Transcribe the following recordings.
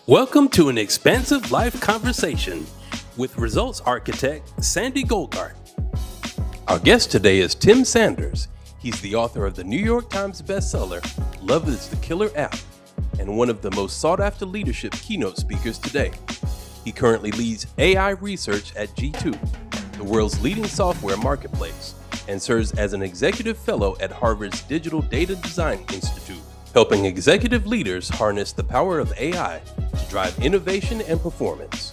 Welcome to an expansive life conversation with results architect SANDE GOLGART. Our guest today is Tim Sanders. He's the author of the New York Times bestseller, Love is the Killer App, and one of the most sought-after leadership keynote speakers today. He currently leads AI research at G2, the world's leading software marketplace, and serves as an executive fellow at Harvard's Digital Data Design Institute, helping executive leaders harness the power of AI to drive innovation and performance.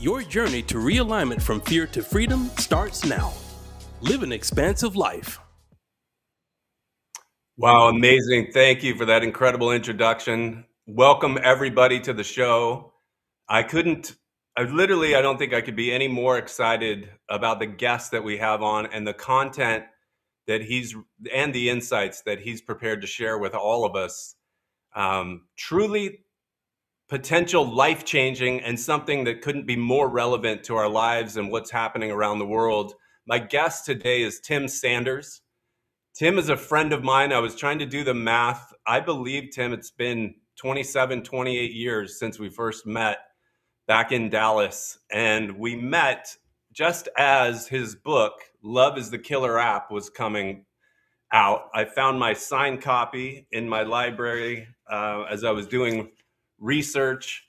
Your journey to realignment from fear to freedom starts now. Live an expansive life. Wow, amazing. Thank you for that incredible introduction. Welcome everybody to the show. I don't think I could be any more excited about the guests that we have on and the content and the insights that he's prepared to share with all of us. Truly potential life-changing and something that couldn't be more relevant to our lives and what's happening around the world. My guest today is Tim Sanders. Tim is a friend of mine. I was trying to do the math. I believe, Tim, it's been 27, 28 years since we first met back in Dallas. And we met just as his book, Love is the Killer App, was coming out. I found my signed copy in my library as I was doing research.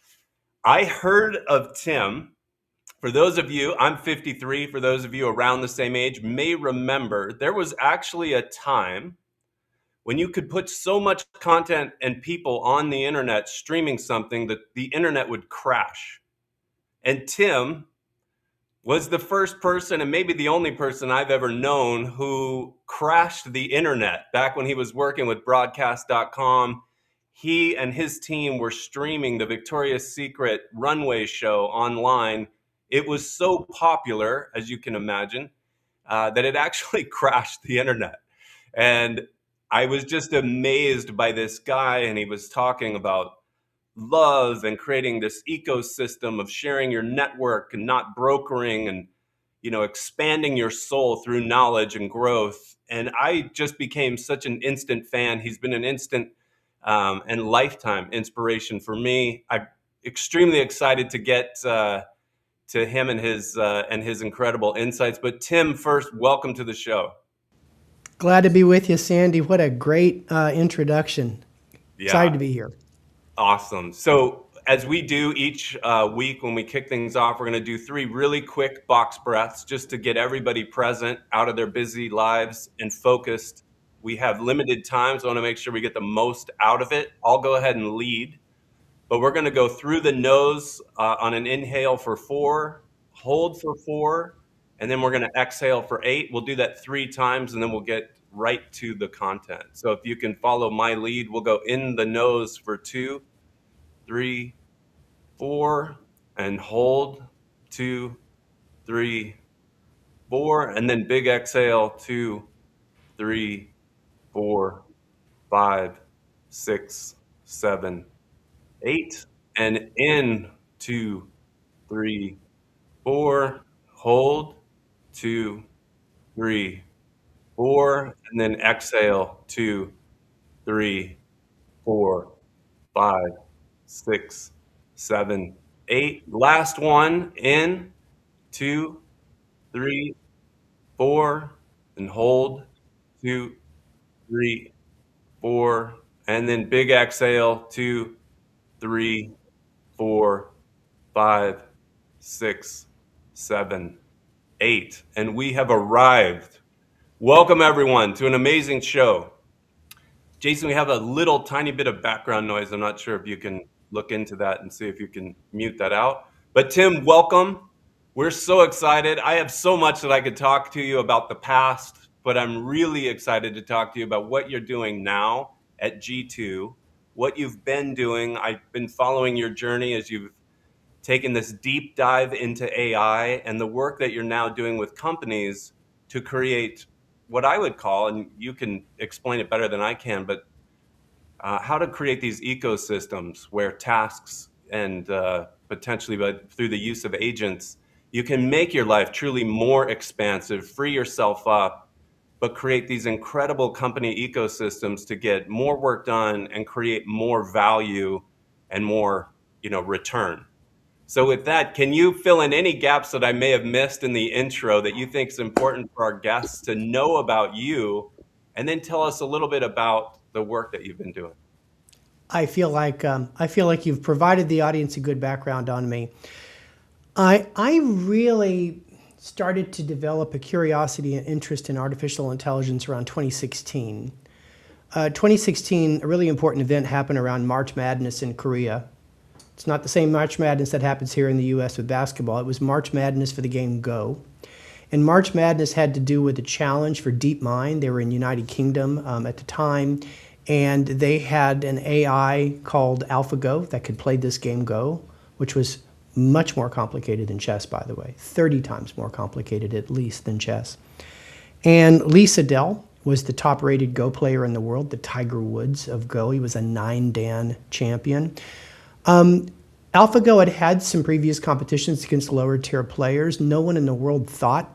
I heard of Tim. For those of you, I'm 53, for those of you around the same age may remember, there was actually a time when you could put so much content and people on the internet streaming something that the internet would crash. And Tim was the first person and maybe the only person I've ever known who crashed the internet back when he was working with broadcast.com. He and his team were streaming the Victoria's Secret runway show online. It was so popular, as you can imagine, that it actually crashed the internet. And I was just amazed by this guy, and he was talking about love and creating this ecosystem of sharing your network and not brokering and, expanding your soul through knowledge and growth. And I just became such an instant fan. He's been an instant and lifetime inspiration for me. I'm extremely excited to get to him and his incredible insights. But Tim, first, welcome to the show. Glad to be with you, Sandy. What a great introduction. Excited to be here. Awesome. So as we do each week when we kick things off, we're going to do 3 really quick box breaths just to get everybody present out of their busy lives and focused. We have limited time, so I want to make sure we get the most out of it. I'll go ahead and lead, but we're going to go through the nose on an inhale for 4, hold for 4, and then we're going to exhale for 8. We'll do that 3 times, and then we'll get right to the content. So if you can follow my lead, we'll go in the nose for 2, 3, 4, and hold 2, 3, 4, and then big exhale 2, 3, 4, 5, 6, 7, 8, and in 2, 3, 4, hold 2, 3, 4, and then exhale 2, 3, 4, 5, 6, 7, 8. Last one, in 2, 3, 4, and hold 2, 3, 4, and then big exhale 2, 3, 4, 5, 6, 7, 8. And we have arrived. Welcome everyone to an amazing show. Jason, we have a little tiny bit of background noise. I'm not sure if you can look into that and see if you can mute that out. But Tim, welcome. We're so excited. I have so much that I could talk to you about the past, but I'm really excited to talk to you about what you're doing now at G2, what you've been doing. I've been following your journey as you've taken this deep dive into AI and the work that you're now doing with companies to create what I would call, and you can explain it better than I can, but how to create these ecosystems where tasks and potentially, but through the use of agents, you can make your life truly more expansive, free yourself up, but create these incredible company ecosystems to get more work done and create more value and more return. So with that, can you fill in any gaps that I may have missed in the intro that you think is important for our guests to know about you, and then tell us a little bit about the work that you've been doing? I feel like you've provided the audience a good background on me. I really started to develop a curiosity and interest in artificial intelligence around 2016. 2016, a really important event happened around March Madness in Korea. It's not the same March Madness that happens here in the US with basketball. It was March Madness for the game Go. And March Madness had to do with a challenge for DeepMind. They were in United Kingdom at the time, and they had an AI called AlphaGo that could play this game Go, which was much more complicated than chess, by the way, 30 times more complicated at least than chess. And Lee Sedol was the top-rated Go player in the world, the Tiger Woods of Go. He was a 9-dan champion. AlphaGo had had some previous competitions against lower-tier players. No one in the world thought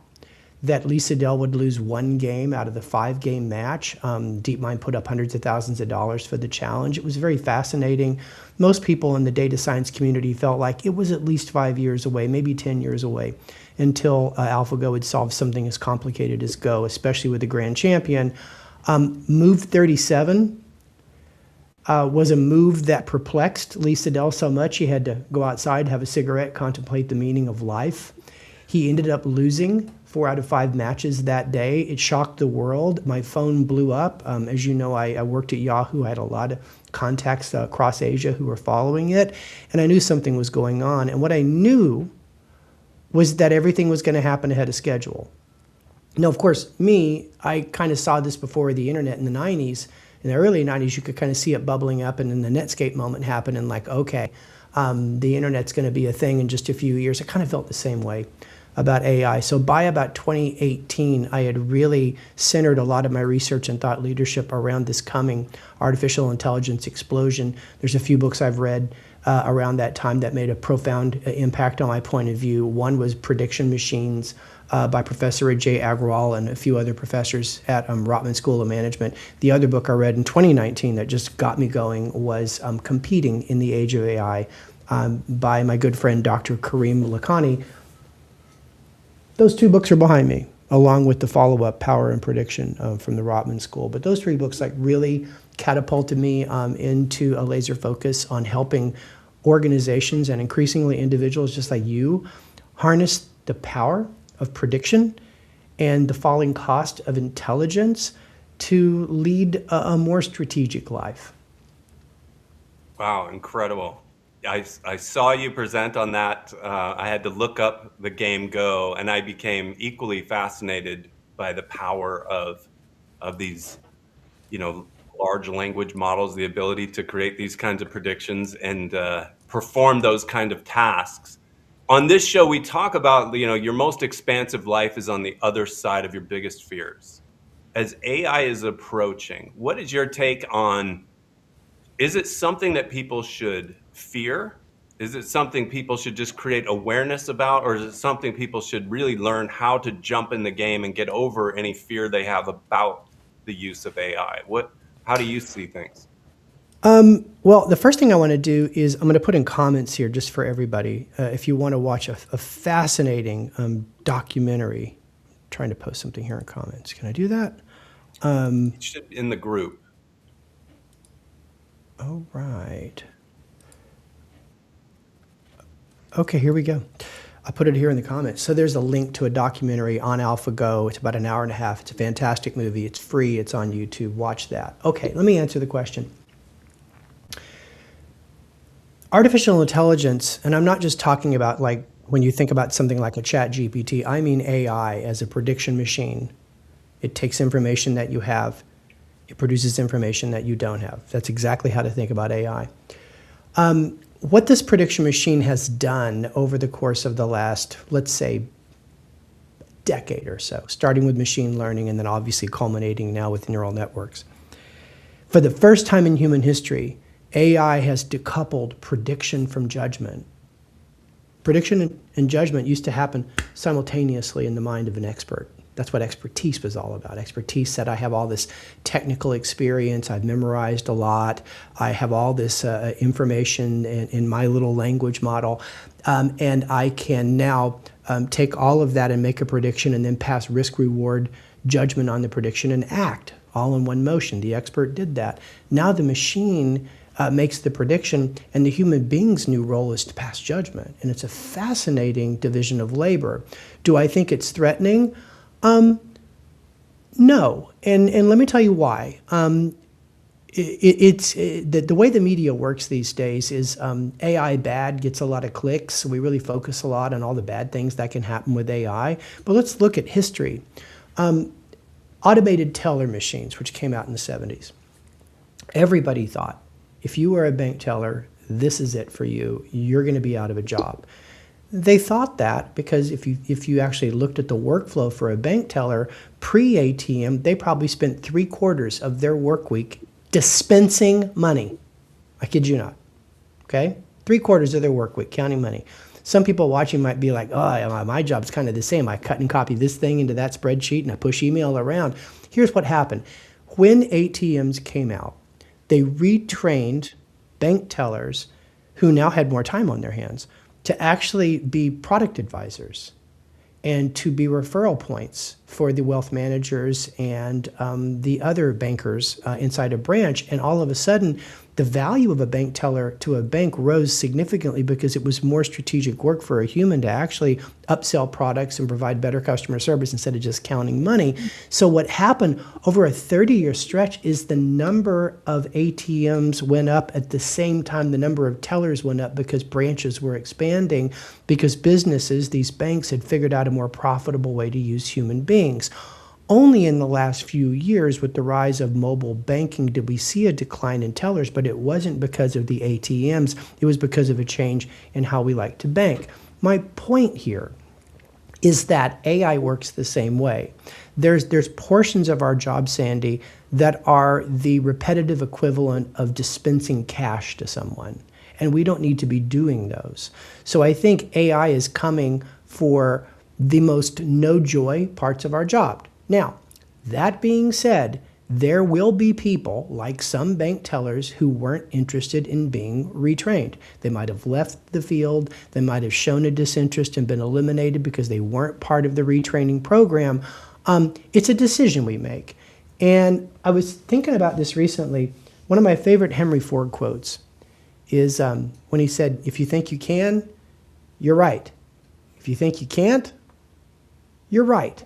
that Lee Sedol would lose one game out of the 5-game match. DeepMind put up hundreds of thousands of dollars for the challenge. It was very fascinating. Most people in the data science community felt like it was at least 5 years away, maybe 10 years away, until AlphaGo would solve something as complicated as Go, especially with the grand champion. Move 37 was a move that perplexed Lee Sedol so much he had to go outside, have a cigarette, contemplate the meaning of life. He ended up losing 4 out of 5 matches that day. It shocked the world. My phone blew up. As you know, I worked at Yahoo. I had a lot of contacts across Asia who were following it, and I knew something was going on. And what I knew was that everything was going to happen ahead of schedule. Now, of course, I kind of saw this before the internet in the 90s. In the early 90s, you could kind of see it bubbling up, and then the Netscape moment happened, and like, okay, the internet's going to be a thing in just a few years. I kind of felt the same way about AI. So by about 2018, I had really centered a lot of my research and thought leadership around this coming artificial intelligence explosion. There's a few books I've read around that time that made a profound impact on my point of view. One was Prediction Machines by Professor Ajay Agrawal and a few other professors at Rotman School of Management. The other book I read in 2019 that just got me going was Competing in the Age of AI by my good friend Dr. Karim Lakhani. Those 2 books are behind me, along with the follow-up Power and Prediction from the Rotman School. But those 3 books really catapulted me into a laser focus on helping organizations and increasingly individuals just like you harness the power of prediction and the falling cost of intelligence to lead a more strategic life. Wow, incredible. I saw you present on that. I had to look up the game Go, and I became equally fascinated by the power of these, large language models, the ability to create these kinds of predictions and perform those kind of tasks. On this show, we talk about, your most expansive life is on the other side of your biggest fears. As AI is approaching, what is your take on, is it something that people should fear? Is it something people should just create awareness about? Or is it something people should really learn how to jump in the game and get over any fear they have about the use of AI? How do you see things? Well, the first thing I want to do is I'm going to put in comments here just for everybody. If you want to watch a fascinating documentary, I'm trying to post something here in comments. Can I do that? It should be in the group. All right. Okay, here we go. I put it here in the comments. So there's a link to a documentary on AlphaGo. It's about an hour and a half. It's a fantastic movie. It's free. It's on YouTube. Watch that. Okay, let me answer the question. Artificial intelligence, and I'm not just talking about like when you think about something like a chat GPT, I mean AI as a prediction machine. It takes information that you have. It produces information that you don't have. That's exactly how to think about AI. What this prediction machine has done over the course of the last, let's say, decade or so, starting with machine learning and then obviously culminating now with neural networks. For the first time in human history, AI has decoupled prediction from judgment. Prediction and judgment used to happen simultaneously in the mind of an expert. That's what expertise was all about. Expertise said, I have all this technical experience, I've memorized a lot, I have all this information in my little language model, and I can now take all of that and make a prediction and then pass risk-reward judgment on the prediction and act all in one motion. The expert did that. Now the machine makes the prediction, and the human being's new role is to pass judgment. And it's a fascinating division of labor. Do I think it's threatening? No, and let me tell you why. The way the media works these days is AI bad gets a lot of clicks. So we really focus a lot on all the bad things that can happen with AI. But let's look at history. Automated teller machines, which came out in the 70s. Everybody thought, if you were a bank teller, this is it for you. You're going to be out of a job. They thought that because if you actually looked at the workflow for a bank teller pre-ATM, they probably spent 3/4 of their work week dispensing money. I kid you not. Okay? 3/4 of their work week, counting money. Some people watching might be like, oh, my job's kind of the same. I cut and copy this thing into that spreadsheet and I push email around. Here's what happened. When ATMs came out, they retrained bank tellers who now had more time on their hands to actually be product advisors and to be referral points for the wealth managers and the other bankers inside a branch. And all of a sudden, the value of a bank teller to a bank rose significantly because it was more strategic work for a human to actually upsell products and provide better customer service instead of just counting money. So what happened over a 30-year stretch is the number of ATMs went up at the same time the number of tellers went up because branches were expanding, because businesses, these banks, had figured out a more profitable way to use human beings. Only in the last few years, with the rise of mobile banking, did we see a decline in tellers, but it wasn't because of the ATMs. It was because of a change in how we like to bank. My point here is that AI works the same way. There's portions of our job, Sandy, that are the repetitive equivalent of dispensing cash to someone, and we don't need to be doing those. So I think AI is coming for the most no-joy parts of our job. Now, that being said, there will be people, like some bank tellers, who weren't interested in being retrained. They might have left the field, they might have shown a disinterest and been eliminated because they weren't part of the retraining program. It's a decision we make. And I was thinking about this recently. One of my favorite Henry Ford quotes is when he said, if you think you can, you're right. If you think you can't, you're right.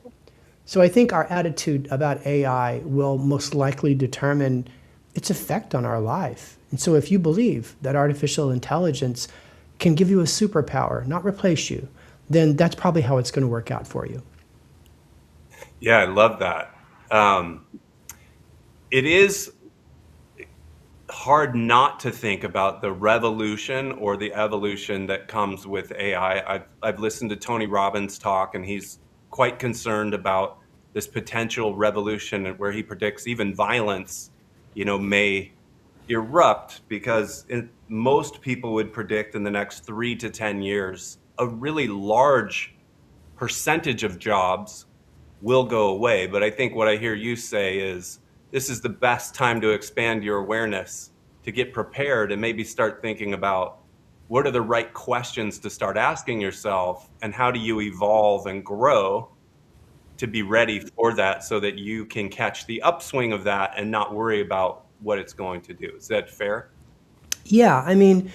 So I think our attitude about AI will most likely determine its effect on our life. And so if you believe that artificial intelligence can give you a superpower, not replace you, then that's probably how it's going to work out for you. Yeah, I love that. It is hard not to think about the revolution or the evolution that comes with AI. I've listened to Tony Robbins talk, and he's quite concerned about this potential revolution where he predicts even violence, may erupt because most people would predict in the next 3 to 10 years, a really large percentage of jobs will go away. But I think what I hear you say is this is the best time to expand your awareness, to get prepared and maybe start thinking about what are the right questions to start asking yourself and how do you evolve and grow to be ready for that so that you can catch the upswing of that and not worry about what it's going to do. Is that fair? Yeah, I mean,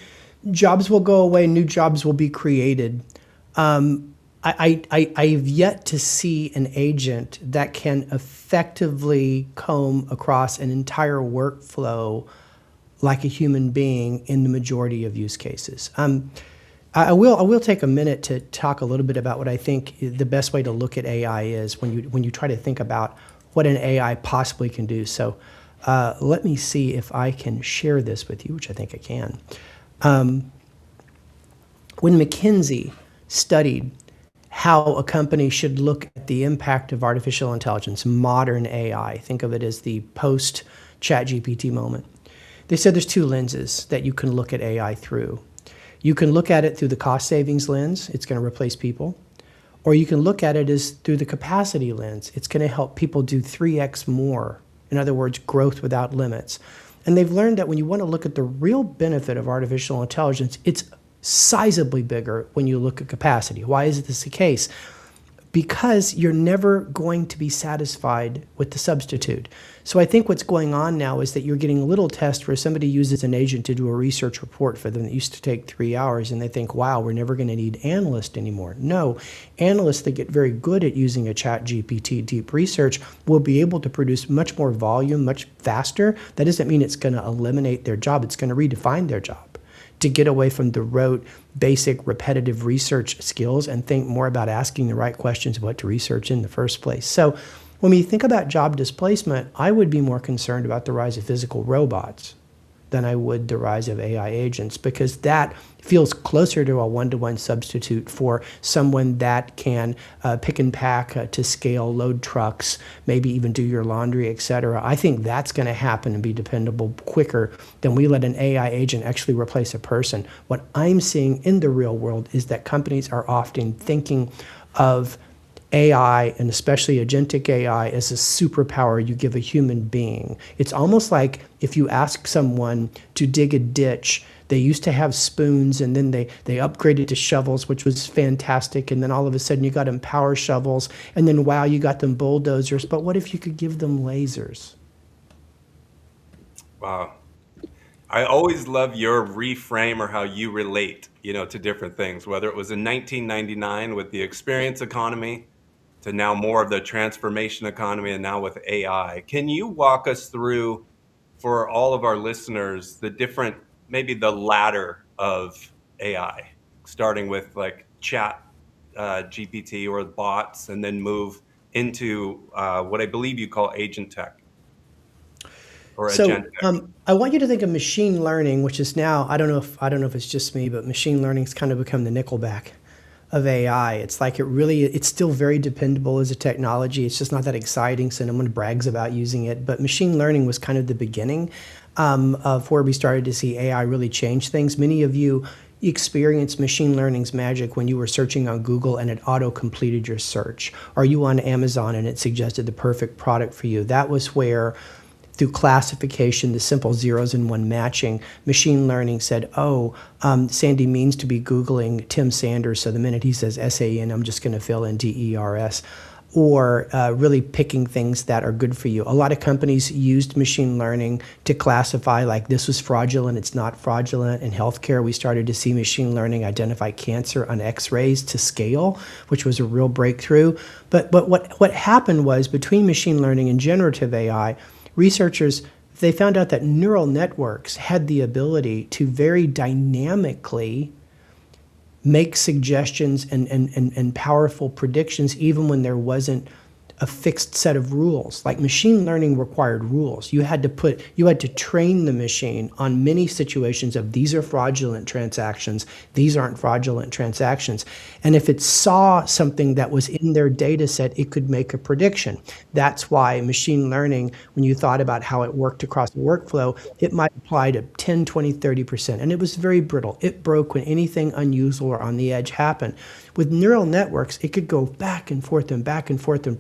jobs will go away, new jobs will be created. I've yet to see an agent that can effectively comb across an entire workflow like a human being in the majority of use cases. I will take a minute to talk a little bit about what I think the best way to look at AI is when you try to think about what an AI possibly can do. So let me see if I can share this with you, which I think I can. When McKinsey studied how a company should look at the impact of artificial intelligence, modern AI, think of it as the post-ChatGPT moment, they said there's two lenses that you can look at AI through. You can look at it through the cost savings lens, it's going to replace people, Or you can look at it as through the capacity lens. It's going to help people do 3x more. In other words, growth without limits. And they've learned that when you want to look at the real benefit of artificial intelligence, it's sizably bigger when you look at capacity. Why is this the case? Because you're never going to be satisfied with the substitute. So I think what's going on now is that you're getting a little test where somebody uses an agent to do a research report for them that used to take 3 hours, and they think, wow, we're never going to need analysts anymore. No, analysts that get very good at using a chat GPT deep research will be able to produce much more volume, much faster. That doesn't mean it's going to eliminate their job. It's going to redefine their job to get away from the rote, basic, repetitive research skills and think more about asking the right questions of what to research in the first place. So when we think about job displacement, I would be more concerned about the rise of physical robots than I would the rise of AI agents, because that feels closer to a one-to-one substitute for someone that can pick and pack to scale, load trucks, maybe even do your laundry, etc. I think that's going to happen and be dependable quicker than we let an AI agent actually replace a person. What I'm seeing in the real world is that companies are often thinking of AI, and especially agentic AI, as a superpower you give a human being. It's almost like if you ask someone to dig a ditch, they used to have spoons, and then they upgraded to shovels, which was fantastic, and then all of a sudden you got them power shovels, and then wow, you got them bulldozers. But what if you could give them lasers? Wow. I always love your reframe or how you relate, to different things, whether it was in 1999 with the experience economy to now more of the transformation economy and now with AI. Can you walk us through, for all of our listeners, the different, maybe the ladder of AI, starting with like chat GPT or bots, and then move into what I believe you call agent tech or agent tech? I want you to think of machine learning, which is now, I don't know if it's just me, but machine learning's kind of become the Nickelback of AI. It's like it's still very dependable as a technology. It's just not that exciting, so no one brags about using it. But machine learning was kind of the beginning of where we started to see AI really change things. Many of you experienced machine learning's magic when you were searching on Google and it auto-completed your search. Or you on Amazon and it suggested the perfect product for you. That was where, through classification, the simple zeros and one matching, machine learning said, oh, Sandy means to be Googling Tim Sanders, so the minute he says S-A-N, I'm just going to fill in D-E-R-S. Or really picking things that are good for you. A lot of companies used machine learning to classify, like this was fraudulent, it's not fraudulent. In healthcare, we started to see machine learning identify cancer on x-rays to scale, which was a real breakthrough. But what happened was, between machine learning and generative AI, researchers, they found out that neural networks had the ability to very dynamically make suggestions and powerful predictions even when there wasn't a fixed set of rules. Like machine learning required rules. You had to train the machine on many situations of these are fraudulent transactions, these aren't fraudulent transactions. And if it saw something that was in their data set, it could make a prediction. That's why machine learning, when you thought about how it worked across the workflow, it might apply to 10, 20, 30%. And it was very brittle. It broke when anything unusual or on the edge happened. With neural networks, it could go back and forth and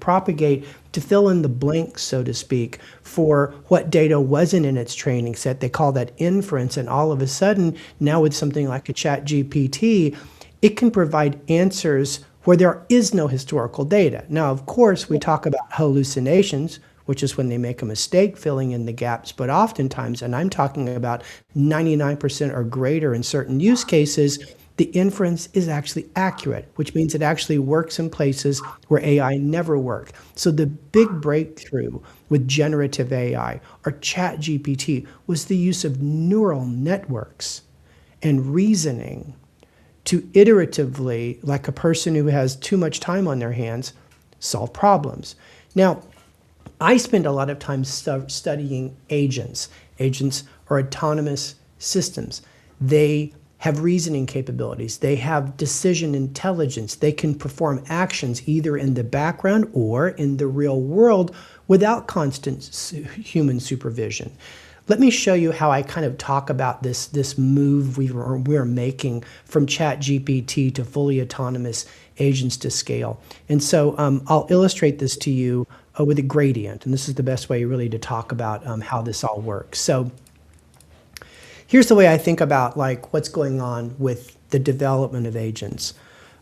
propagate to fill in the blanks, so to speak, for what data wasn't in its training set. They call that inference. And all of a sudden, now with something like a chat GPT, it can provide answers where there is no historical data. Now, of course, we talk about hallucinations, which is when they make a mistake filling in the gaps. But oftentimes, and I'm talking about 99% or greater in certain use cases, the inference is actually accurate, which means it actually works in places where AI never worked. So the big breakthrough with generative AI or chat GPT was the use of neural networks and reasoning to iteratively, like a person who has too much time on their hands, solve problems. Now, I spend a lot of time studying agents. Agents are autonomous systems. They have reasoning capabilities. They have decision intelligence. They can perform actions either in the background or in the real world without constant human supervision. Let me show you how I kind of talk about this move we're making from ChatGPT to fully autonomous agents to scale. And so I'll illustrate this to you with a gradient, and this is the best way really to talk about how this all works. So here's the way I think about like what's going on with the development of agents.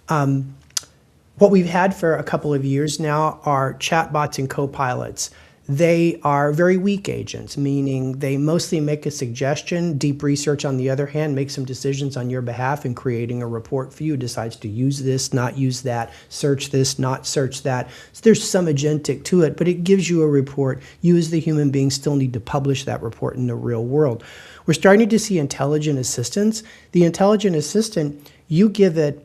What we've had for a couple of years now are chatbots and copilots. They are very weak agents, meaning they mostly make a suggestion. Deep research, on the other hand, makes some decisions on your behalf in creating a report for you, decides to use this, not use that, search this, not search that. So there's some agentic to it, but it gives you a report. You as the human being still need to publish that report in the real world. We're starting to see intelligent assistants. The intelligent assistant, you give it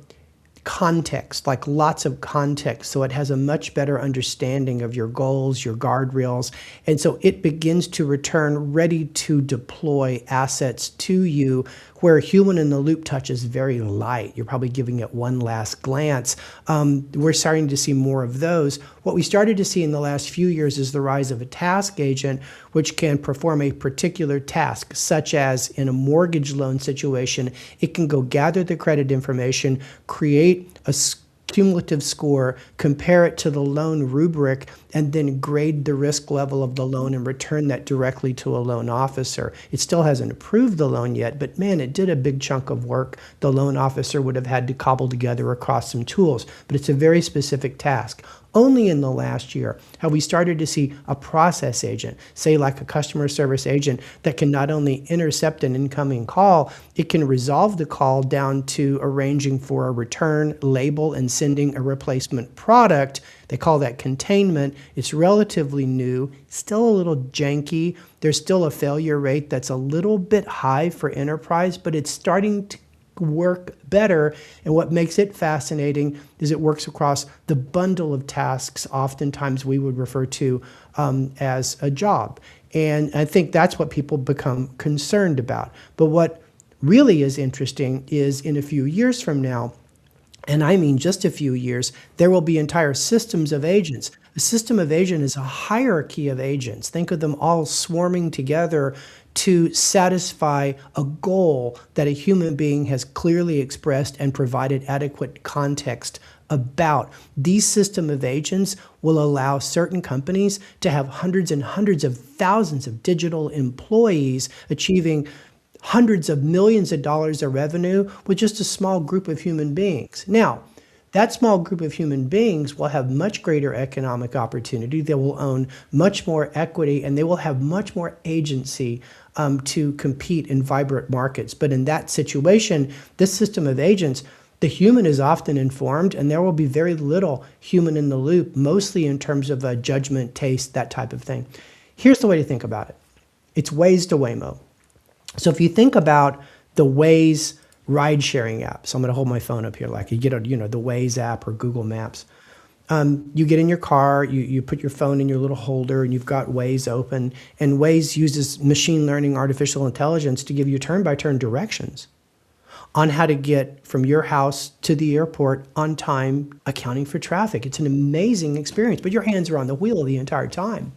context, like lots of context, so it has a much better understanding of your goals, your guardrails, and so it begins to return ready to deploy assets to you, where human in the loop touch is very light. You're probably giving it one last glance. We're starting to see more of those. What we started to see in the last few years is the rise of a task agent, which can perform a particular task, such as in a mortgage loan situation, it can go gather the credit information, create a cumulative score, compare it to the loan rubric, and then grade the risk level of the loan and return that directly to a loan officer. It still hasn't approved the loan yet, but man, it did a big chunk of work the loan officer would have had to cobble together across some tools, but it's a very specific task. Only in the last year have we started to see a process agent, say like a customer service agent, that can not only intercept an incoming call, it can resolve the call down to arranging for a return, label, and sending a replacement product. They call that containment. It's relatively new, still a little janky. There's still a failure rate that's a little bit high for enterprise, but it's starting to work better. And what makes it fascinating is it works across the bundle of tasks oftentimes we would refer to as a job. And I think that's what people become concerned about. But what really is interesting is in a few years from now, and I mean just a few years, there will be entire systems of agents. A system of agent is a hierarchy of agents. Think of them all swarming together to satisfy a goal that a human being has clearly expressed and provided adequate context about. These system of agents will allow certain companies to have hundreds and hundreds of thousands of digital employees achieving hundreds of millions of dollars of revenue with just a small group of human beings. Now, that small group of human beings will have much greater economic opportunity. They will own much more equity, and they will have much more agency to compete in vibrant markets. But in that situation, this system of agents, the human is often informed, and there will be very little human in the loop, mostly in terms of judgment, taste, that type of thing. Here's the way to think about it. It's Waze to Waymo. So if you think about the Waze ride-sharing app, so I'm going to hold my phone up here like you get the Waze app or Google Maps. You get in your car, you put your phone in your little holder, and you've got Waze open, and Waze uses machine learning, artificial intelligence to give you turn-by-turn directions on how to get from your house to the airport on time, accounting for traffic. It's an amazing experience, but your hands are on the wheel the entire time.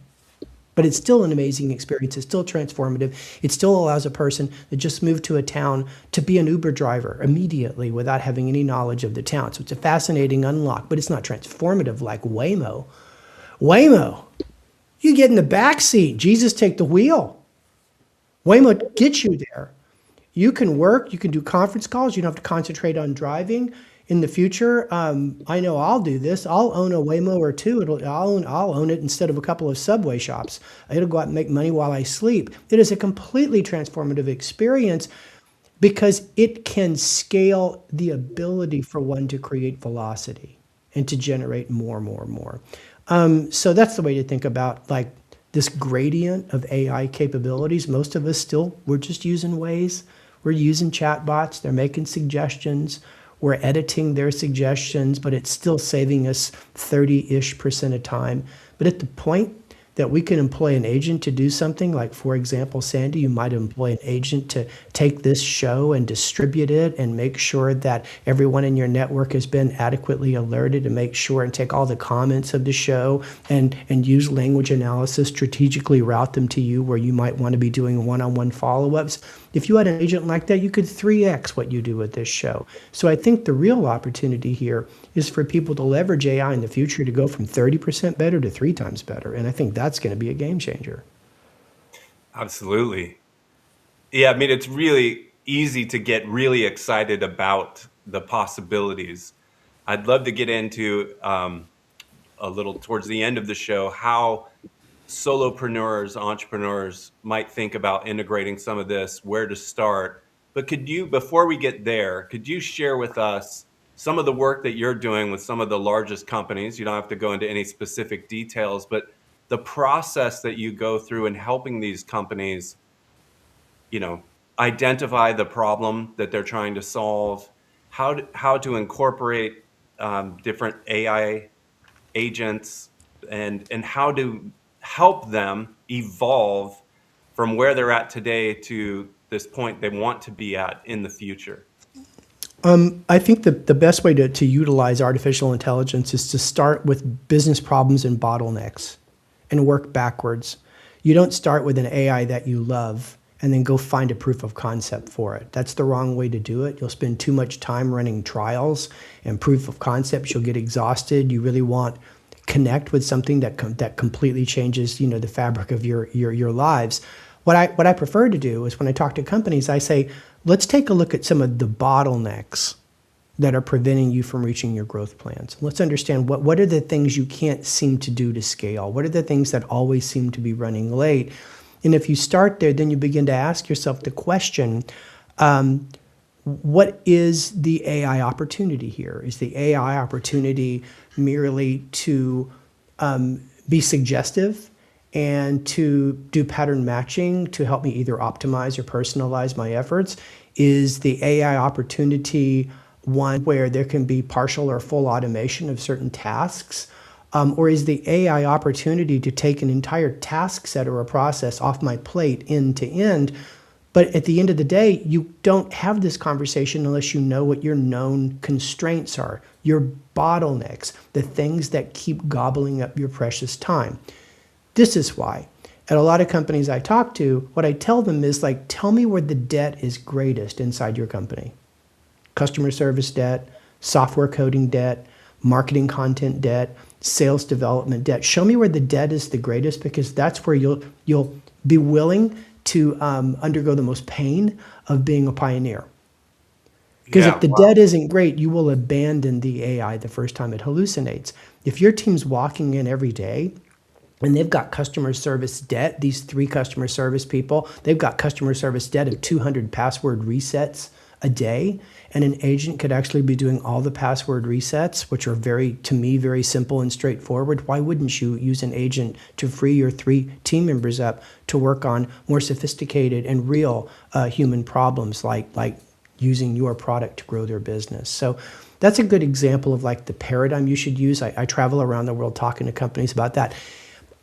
But it's still an amazing experience. It's still transformative. It still allows a person that just moved to a town to be an Uber driver immediately without having any knowledge of the town. So it's a fascinating unlock, but it's not transformative like Waymo. Waymo, you get in the back seat. Jesus, take the wheel. Waymo gets you there. You can work. You can do conference calls. You don't have to concentrate on driving. In the future, I know I'll do this. I'll own a Waymo or two. I'll own it instead of a couple of Subway shops. It'll go out and make money while I sleep. It is a completely transformative experience because it can scale the ability for one to create velocity and to generate more. So that's the way to think about like this gradient of AI capabilities. Most of us we're just using Waze. We're using chatbots. They're making suggestions. We're editing their suggestions, but it's still saving us 30-ish% of time. But at the point that we can employ an agent to do something. Like, for example, Sandy, you might employ an agent to take this show and distribute it and make sure that everyone in your network has been adequately alerted, and make sure and take all the comments of the show and use language analysis, strategically route them to you where you might want to be doing one-on-one follow-ups. If you had an agent like that, you could 3x what you do with this show. So I think the real opportunity here is for people to leverage AI in the future to go from 30% better to 3 times better. And I think that's going to be a game changer. Absolutely. Yeah, I mean, it's really easy to get really excited about the possibilities. I'd love to get into a little towards the end of the show how solopreneurs, entrepreneurs might think about integrating some of this, where to start. But could you, before we get there, could you share with us some of the work that you're doing with some of the largest companies? You don't have to go into any specific details, but the process that you go through in helping these companies, identify the problem that they're trying to solve, how to incorporate different AI agents, and how to help them evolve from where they're at today to this point they want to be at in the future. I think the best way to utilize artificial intelligence is to start with business problems and bottlenecks and work backwards. You don't start with an AI that you love and then go find a proof of concept for it. That's the wrong way to do it. You'll spend too much time running trials and proof of concepts. You'll get exhausted. You really want connect with something that completely changes, the fabric of your lives. What I prefer to do is when I talk to companies, I say, let's take a look at some of the bottlenecks that are preventing you from reaching your growth plans. Let's understand what are the things you can't seem to do to scale? What are the things that always seem to be running late? And if you start there, then you begin to ask yourself the question, what is the AI opportunity here? Is the AI opportunity merely to be suggestive and to do pattern matching to help me either optimize or personalize my efforts? Is the AI opportunity one where there can be partial or full automation of certain tasks? Or is the AI opportunity to take an entire task set or a process off my plate end to end? But at the end of the day, you don't have this conversation unless you know what your known constraints are, your bottlenecks, the things that keep gobbling up your precious time. This is why at a lot of companies I talk to, what I tell them is tell me where the debt is greatest inside your company. Customer service debt, software coding debt, marketing content debt, sales development debt. Show me where the debt is the greatest, because that's where you'll be willing to undergo the most pain of being a pioneer. Because if the debt isn't great, you will abandon the AI the first time it hallucinates. If your team's walking in every day and they've got customer service debt, these 3 customer service people, they've got customer service debt of 200 password resets a day, and an agent could actually be doing all the password resets, which are to me, very simple and straightforward. Why wouldn't you use an agent to free your 3 team members up to work on more sophisticated and real human problems like using your product to grow their business? So that's a good example of the paradigm you should use. I travel around the world talking to companies about that.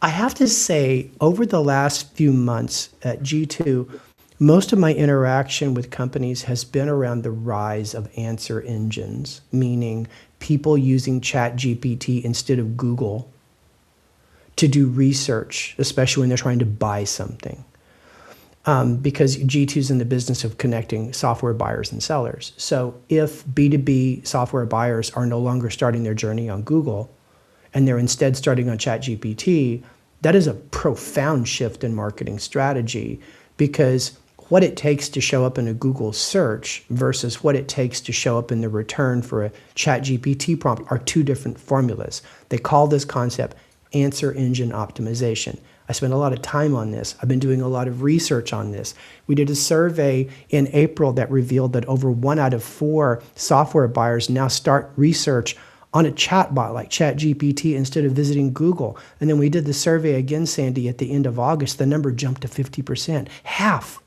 I have to say, over the last few months at G2, most of my interaction with companies has been around the rise of answer engines, meaning people using ChatGPT instead of Google to do research, especially when they're trying to buy something. Because G2 is in the business of connecting software buyers and sellers. So if B2B software buyers are no longer starting their journey on Google and they're instead starting on ChatGPT, that is a profound shift in marketing strategy, because what it takes to show up in a Google search versus what it takes to show up in the return for a ChatGPT prompt are 2 different formulas. They call this concept answer engine optimization. I spent a lot of time on this. I've been doing a lot of research on this. We did a survey in April that revealed that over 1 out of 4 software buyers now start research on a chatbot like ChatGPT instead of visiting Google. And then we did the survey again, Sandy, at the end of August. The number jumped to 50%, half.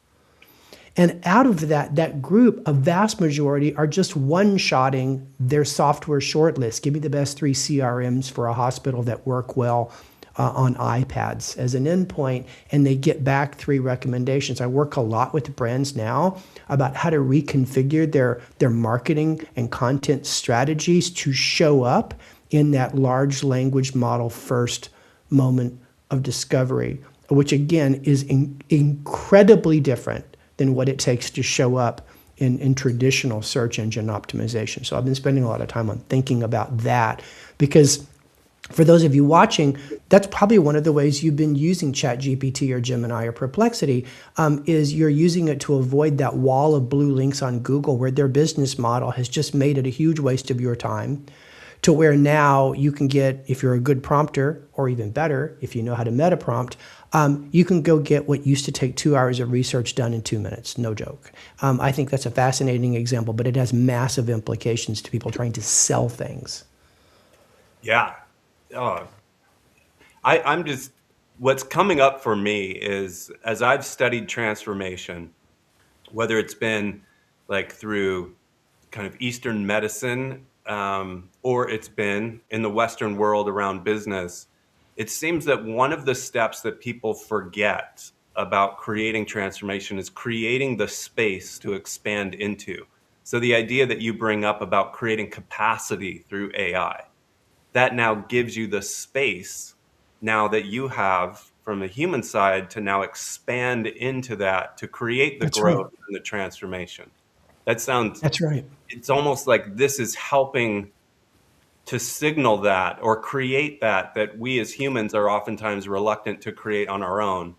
And out of that group, a vast majority are just one-shotting their software shortlist. Give me the best 3 CRMs for a hospital that work well on iPads as an endpoint, and they get back 3 recommendations. I work a lot with brands now about how to reconfigure their marketing and content strategies to show up in that large language model first moment of discovery, which again is incredibly different than what it takes to show up in traditional search engine optimization. So I've been spending a lot of time on thinking about that, because for those of you watching, that's probably one of the ways you've been using ChatGPT or Gemini or Perplexity, is you're using it to avoid that wall of blue links on Google where their business model has just made it a huge waste of your time, to where now you can get, if you're a good prompter, or even better, if you know how to meta prompt, you can go get what used to take 2 hours of research done in 2 minutes, no joke. I think that's a fascinating example, but it has massive implications to people trying to sell things. Yeah. I'm just, what's coming up for me is, as I've studied transformation, whether it's been like through kind of Eastern medicine, or it's been in the Western world around business, it seems that one of the steps that people forget about creating transformation is creating the space to expand into. So the idea that you bring up about creating capacity through AI, that now gives you the space now that you have from the human side to now expand into that, to create the That's right. growth and the transformation. That sounds, That's right. it's almost like this is helping to signal that, or create that we as humans are oftentimes reluctant to create on our own,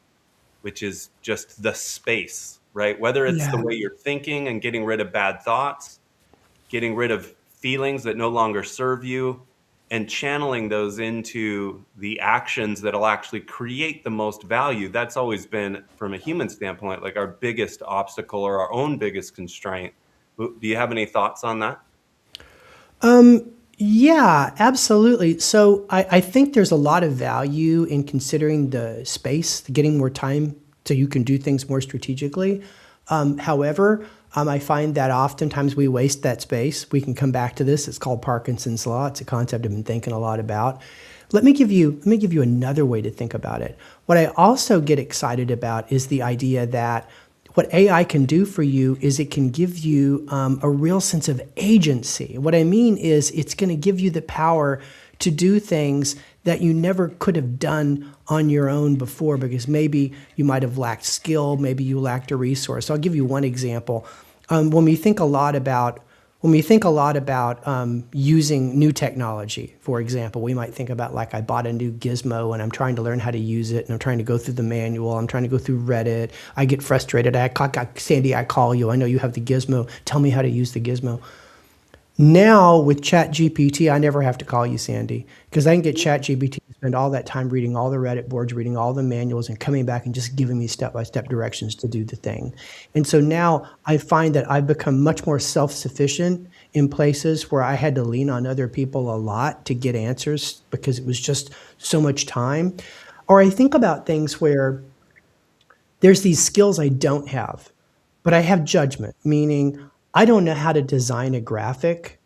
which is just the space, right? Whether it's the Yeah. way you're thinking and getting rid of bad thoughts, getting rid of feelings that no longer serve you, and channeling those into the actions that'll actually create the most value. That's always been, from a human standpoint, like our biggest obstacle or our own biggest constraint. Do you have any thoughts on that? Yeah, absolutely. So I think there's a lot of value in considering the space, getting more time so you can do things more strategically. However, I find that oftentimes we waste that space. We can come back to this. It's called Parkinson's Law. It's a concept I've been thinking a lot about. Let me give you another way to think about it. What I also get excited about is the idea that what AI can do for you is it can give you a real sense of agency. What I mean is it's going to give you the power to do things that you never could have done on your own before, because maybe you might have lacked skill, maybe you lacked a resource. So I'll give you one example. When we think a lot about using new technology, for example, we might think about, like, I bought a new gizmo and I'm trying to learn how to use it, and I'm trying to go through the manual, I'm trying to go through Reddit, I get frustrated, Sandy, I call you, I know you have the gizmo, tell me how to use the gizmo. Now with ChatGPT, I never have to call you, Sandy, because I can get ChatGPT to spend all that time reading all the Reddit boards, reading all the manuals, and coming back and just giving me step-by-step directions to do the thing. And so now I find that I've become much more self-sufficient in places where I had to lean on other people a lot to get answers because it was just so much time. Or I think about things where there's these skills I don't have, but I have judgment, meaning I don't know how to design a graphic,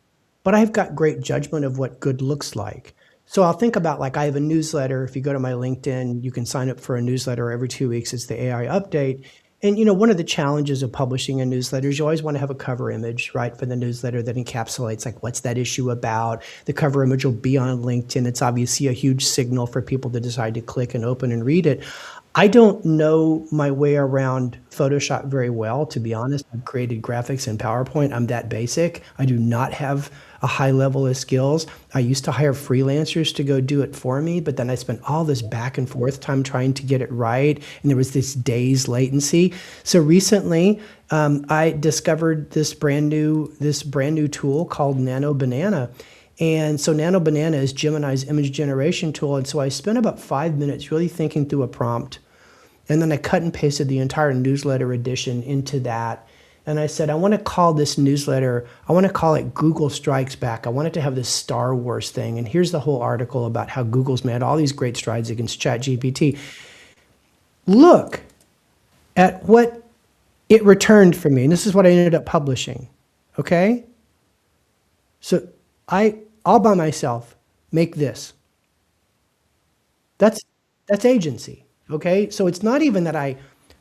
but I've got great judgment of what good looks like. So I'll think about, like, I have a newsletter. If you go to my LinkedIn, you can sign up for a newsletter every 2 weeks. It's the AI update. And, one of the challenges of publishing a newsletter is you always want to have a cover image, right, for the newsletter that encapsulates, like, what's that issue about? The cover image will be on LinkedIn. It's obviously a huge signal for people to decide to click and open and read it. I don't know my way around Photoshop very well, to be honest. I've created graphics in PowerPoint. I'm that basic. I do not have a high level of skills. I used to hire freelancers to go do it for me, but then I spent all this back and forth time trying to get it right, and there was this day's latency. So recently, I discovered this brand new tool called Nano Banana. And so Nano Banana is Gemini's image generation tool. And so I spent about 5 minutes really thinking through a prompt. And then I cut and pasted the entire newsletter edition into that. And I said, I want to call this newsletter, I want to call it Google Strikes Back. I want it to have this Star Wars thing. And here's the whole article about how Google's made all these great strides against ChatGPT. Look at what it returned for me. And this is what I ended up publishing. Okay? So I, all by myself, make this. That's that's agency. Okay. So it's not even that I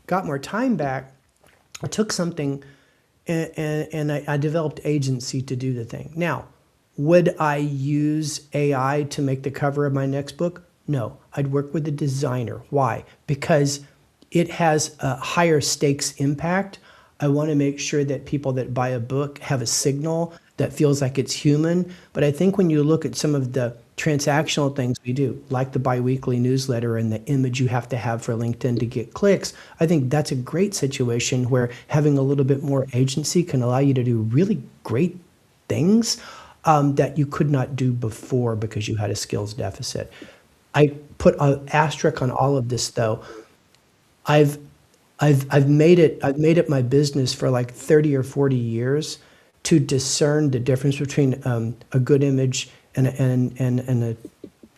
got more time back. I took something and I developed agency to do the thing. Now, would I use AI to make the cover of my next book? No, I'd work with a designer. Why? Because it has a higher stakes impact. I want to make sure that people that buy a book have a signal that feels like it's human. But I think when you look at some of the transactional things we do, like the biweekly newsletter and the image you have to have for LinkedIn to get clicks, I think that's a great situation where having a little bit more agency can allow you to do really great things that you could not do before because you had a skills deficit. I put an asterisk on all of this though. I've I've made it my business for like 30 or 40 years to discern the difference between a good image and a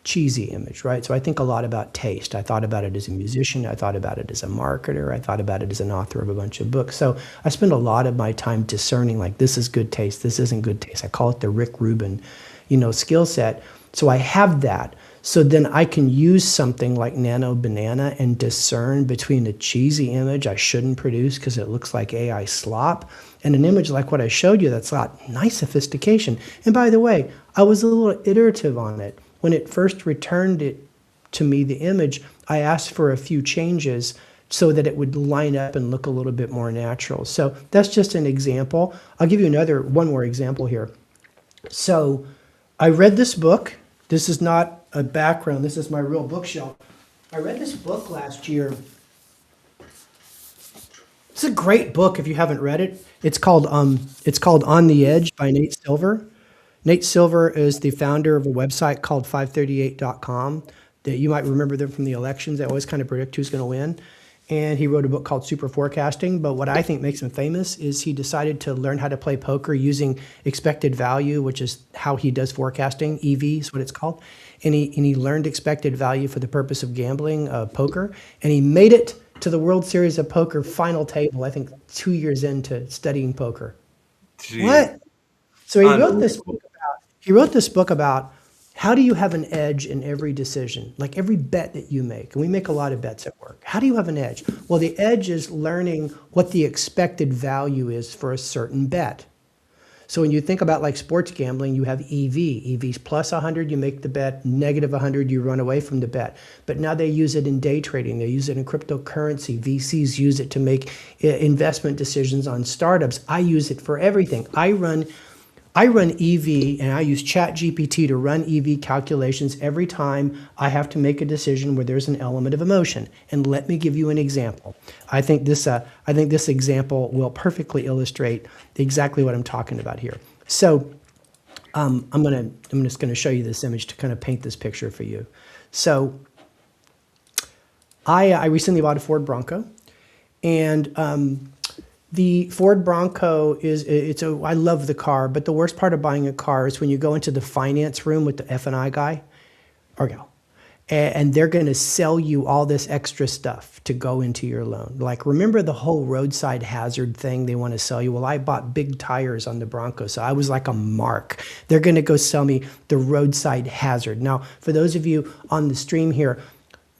cheesy image, right? So I think a lot about taste. I thought about it as a musician. I thought about it as a marketer. I thought about it as an author of a bunch of books. So I spend a lot of my time discerning like this is good taste, this isn't good taste. I call it the Rick Rubin, skill set. So I have that. So then I can use something like Nano Banana and discern between a cheesy image I shouldn't produce because it looks like AI slop and an image like what I showed you that's got nice sophistication. And by the way, I was a little iterative on it. When it first returned it to me, the image, I asked for a few changes so that it would line up and look a little bit more natural. So that's just an example. I'll give you one more example here. So I read this book. This is not a background. This is my real bookshelf. I read this book last year. It's a great book if you haven't read it. It's called On the Edge by Nate Silver. Nate Silver is the founder of a website called 538.com that you might remember them from the elections. They always kind of predict who's going to win. And he wrote a book called Super Forecasting. But what I think makes him famous is he decided to learn how to play poker using expected value, which is how he does forecasting. EV is what it's called. And he learned expected value for the purpose of gambling, poker. And he made it to the World Series of Poker final table, I think 2 years into studying poker. Jeez. What? So he wrote this book about how do you have an edge in every decision, like every bet that you make. And we make a lot of bets at work. How do you have an edge? Well, the edge is learning what the expected value is for a certain bet. So when you think about like sports gambling, you have EV. EV's plus 100, you make the bet, negative 100, you run away from the bet. But now they use it in day trading. They use it in cryptocurrency. VCs use it to make investment decisions on startups. I use it for everything. I run EV and I use ChatGPT to run EV calculations every time I have to make a decision where there's an element of emotion. And let me give you an example. I think this example will perfectly illustrate exactly what I'm talking about here. So I'm just gonna show you this image to kind of paint this picture for you. So I recently bought a Ford Bronco, and the Ford Bronco I love the car, but the worst part of buying a car is when you go into the finance room with the F&I guy or gal, and they're going to sell you all this extra stuff to go into your loan. Like, remember the whole roadside hazard thing they want to sell you? Well, I bought big tires on the Bronco, so I was like a mark. They're going to go sell me the roadside hazard. Now, for those of you on the stream here,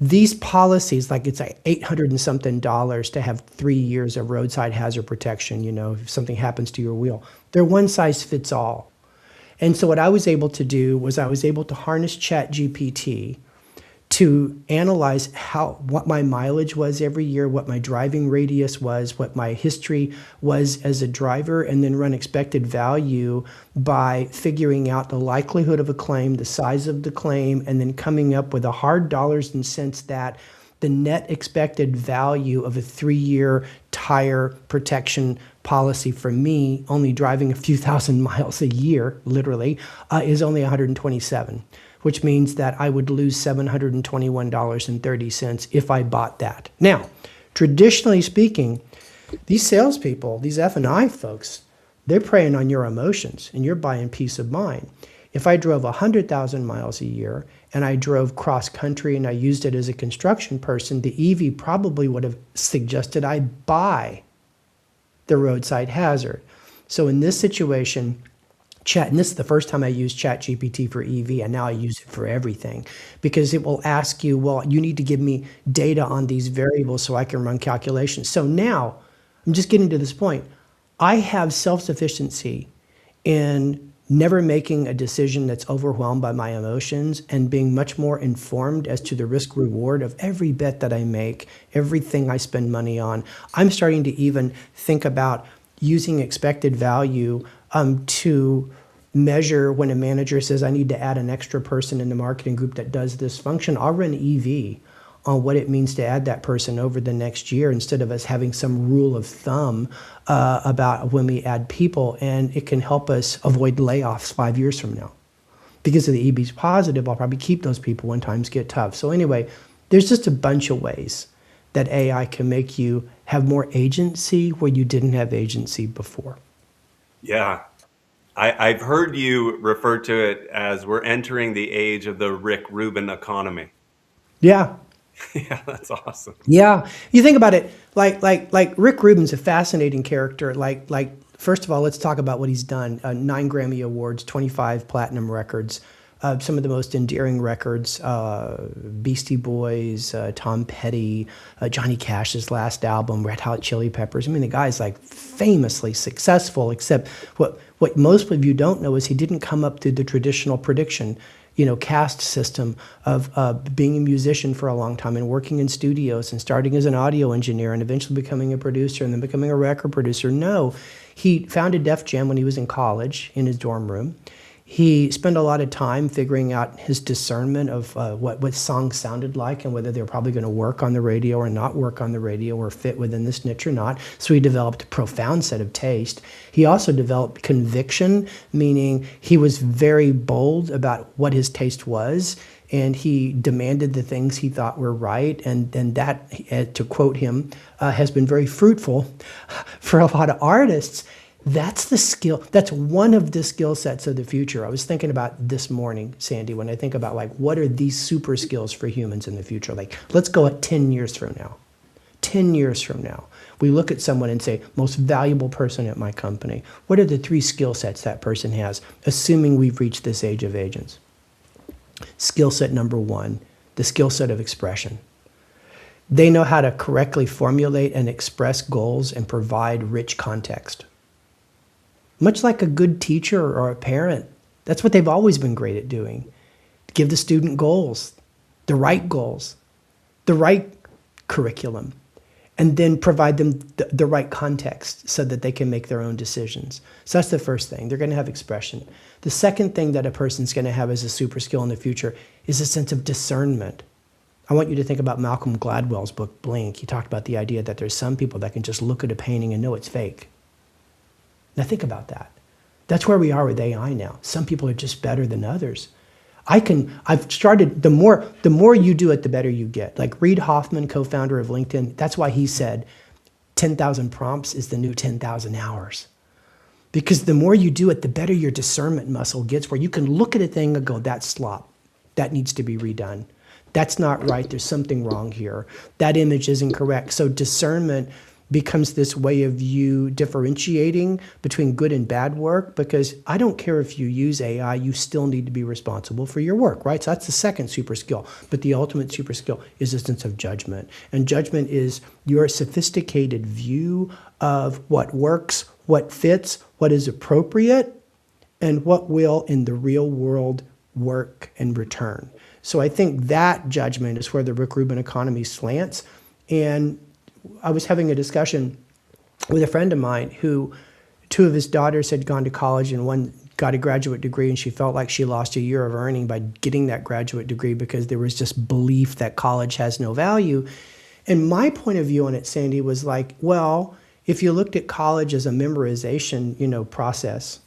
these policies, like it's like $800 and something to have 3 years of roadside hazard protection, if something happens to your wheel. They're one size fits all. And so what I was able to do was I was able to harness ChatGPT to analyze what my mileage was every year, what my driving radius was, what my history was as a driver, and then run expected value by figuring out the likelihood of a claim, the size of the claim, and then coming up with a hard dollars and cents that the net expected value of a 3-year tire protection policy for me, only driving a few thousand miles a year, literally, is only 127. Which means that I would lose $721.30 if I bought that. Now, traditionally speaking, these salespeople, these F&I folks, they're preying on your emotions and you're buying peace of mind. If I drove 100,000 miles a year and I drove cross country and I used it as a construction person, the EV probably would have suggested I buy the roadside hazard. So in this situation, Chat, and this is the first time I used Chat GPT for EV, and now I use it for everything because it will ask you, well, you need to give me data on these variables so I can run calculations. So now I'm just getting to this point. I have self-sufficiency in never making a decision that's overwhelmed by my emotions and being much more informed as to the risk reward of every bet that I make, everything I spend money on. I'm starting to even think about using expected value to measure when a manager says I need to add an extra person in the marketing group that does this function. I'll run EV on what it means to add that person over the next year instead of us having some rule of thumb about when we add people, and it can help us avoid layoffs 5 years from now. Because of the EB's positive, I'll probably keep those people when times get tough. So anyway, there's just a bunch of ways that AI can make you have more agency where you didn't have agency before. Yeah. I've heard you refer to it as we're entering the age of the Rick Rubin economy. Yeah. Yeah, that's awesome. Yeah, you think about it, like Rick Rubin's a fascinating character. Like first of all, let's talk about what he's done. 9 Grammy Awards, 25 platinum records, some of the most endearing records, Beastie Boys, Tom Petty, Johnny Cash's last album, Red Hot Chili Peppers. I mean, the guy's like famously successful, except what most of you don't know is he didn't come up through the traditional prediction, caste system of being a musician for a long time and working in studios and starting as an audio engineer and eventually becoming a producer and then becoming a record producer. No, he founded Def Jam when he was in college in his dorm room. He spent a lot of time figuring out his discernment of what songs sounded like and whether they were probably going to work on the radio or not work on the radio or fit within this niche or not. So he developed a profound set of taste. He also developed conviction, meaning he was very bold about what his taste was, and he demanded the things he thought were right. And that, to quote him, has been very fruitful for a lot of artists. That's the skill. That's one of the skill sets of the future. I was thinking about this morning, Sandy, when I think about what are these super skills for humans in the future? Let's go at 10 years from now. 10 years from now, we look at someone and say, most valuable person at my company. What are the 3 skill sets that person has, assuming we've reached this age of agents? Skill set number 1, the skill set of expression. They know how to correctly formulate and express goals and provide rich context. Much like a good teacher or a parent, that's what they've always been great at doing. Give the student goals, the right curriculum, and then provide them the right context so that they can make their own decisions. So that's the first thing. They're going to have expression. The second thing that a person's going to have as a super skill in the future is a sense of discernment. I want you to think about Malcolm Gladwell's book, Blink. He talked about the idea that there's some people that can just look at a painting and know it's fake. Now think about that. That's where we are with AI now. Some people are just better than others. I've started, the more you do it, the better you get. Like Reid Hoffman, co-founder of LinkedIn, that's why he said 10,000 prompts is the new 10,000 hours. Because the more you do it, the better your discernment muscle gets, where you can look at a thing and go, that's slop. That needs to be redone. That's not right. There's something wrong here. That image isn't correct. So discernment becomes this way of you differentiating between good and bad work, because I don't care if you use AI, you still need to be responsible for your work, right? So that's the second super skill. But the ultimate super skill is a sense of judgment. And judgment is your sophisticated view of what works, what fits, what is appropriate, and what will in the real world work and return. So I think that judgment is where the Rick Rubin economy slants. And I was having a discussion with a friend of mine who 2 of his daughters had gone to college and one got a graduate degree, and she felt like she lost a year of earning by getting that graduate degree because there was just belief that college has no value. And my point of view on it, Sandy, was like, well, if you looked at college as a memorization, process,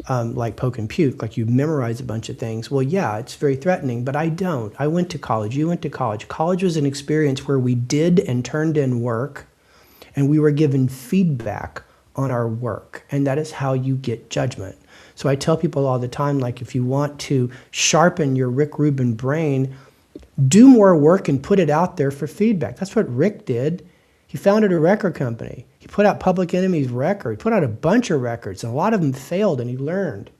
like poke and puke, like you memorize a bunch of things. Well, yeah, it's very threatening, but I don't. I went to college. You went to college. College was an experience where we did and turned in work, and we were given feedback on our work, and that is how you get judgment. So I tell people all the time, like, if you want to sharpen your Rick Rubin brain, do more work and put it out there for feedback. That's what Rick did. He founded a record company. He put out Public Enemy's record. He put out a bunch of records, and a lot of them failed, and he learned.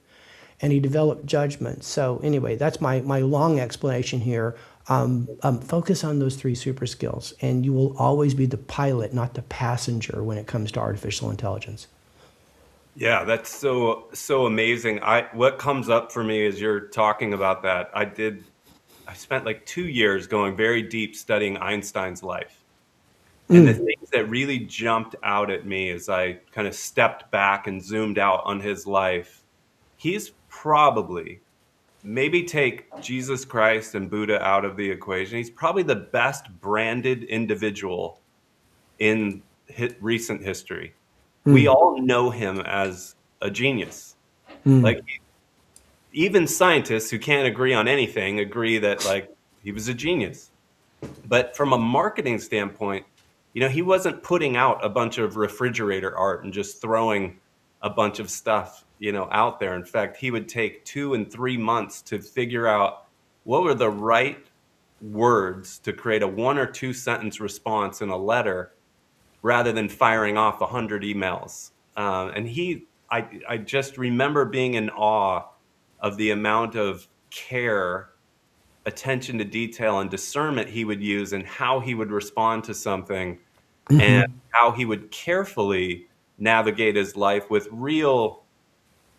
and he developed judgment. So anyway, that's my long explanation here. Focus on those three super skills, and you will always be the pilot, not the passenger, when it comes to artificial intelligence. Yeah, that's so amazing. What comes up for me as you're talking about that, I spent like 2 years going very deep studying Einstein's life. And the things that really jumped out at me as I kind of stepped back and zoomed out on his life, he's probably, maybe take Jesus Christ and Buddha out of the equation, he's probably the best branded individual in recent history. We all know him as a genius. Like, even scientists who can't agree on anything agree that, like, he was a genius. But from a marketing standpoint, he wasn't putting out a bunch of refrigerator art and just throwing a bunch of stuff, out there. In fact, he would take 2 and 3 months to figure out what were the right words to create a 1 or 2 sentence response in a letter rather than firing off 100 emails. I just remember being in awe of the amount of care, attention to detail, and discernment he would use, and how he would respond to something, and how he would carefully navigate his life with real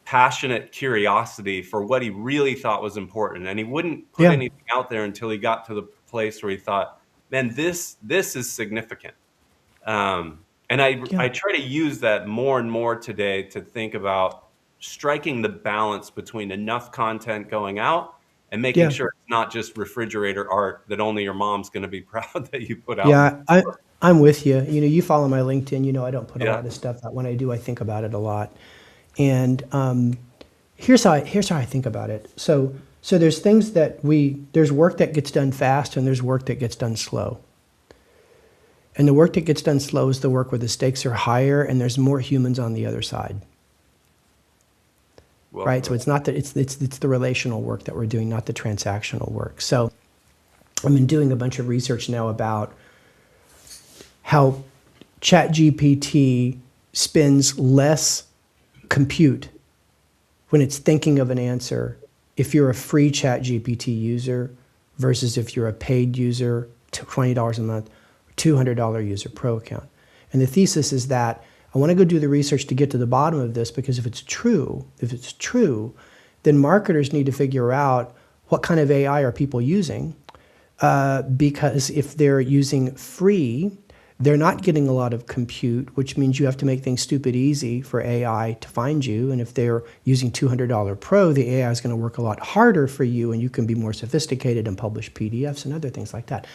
passionate curiosity for what he really thought was important. And he wouldn't put Yeah, anything out there until he got to the place where he thought, man, this is significant. And yeah, I try to use that more and more today to think about striking the balance between enough content going out and making yeah, sure it's not just refrigerator art that only your mom's going to be proud that you put out. yeah. I'm with you. You follow my LinkedIn. I don't put a Yeah. lot of stuff out. When I do, I think about it a lot. And here's how I think about it. So there's things there's work that gets done fast, and there's work that gets done slow. And the work that gets done slow is the work where the stakes are higher and there's more humans on the other side, Well right? So put. it's not that it's the relational work that we're doing, not the transactional work. So I've been doing a bunch of research now about how ChatGPT spends less compute when it's thinking of an answer if you're a free ChatGPT user versus if you're a paid user, $20 a month, $200 user pro account. And the thesis is that I want to go do the research to get to the bottom of this, because if it's true, then marketers need to figure out what kind of AI are people using, because if they're using free, they're not getting a lot of compute, which means you have to make things stupid easy for AI to find you. And if they're using $200 Pro, the AI is going to work a lot harder for you, and you can be more sophisticated and publish PDFs and other things like that.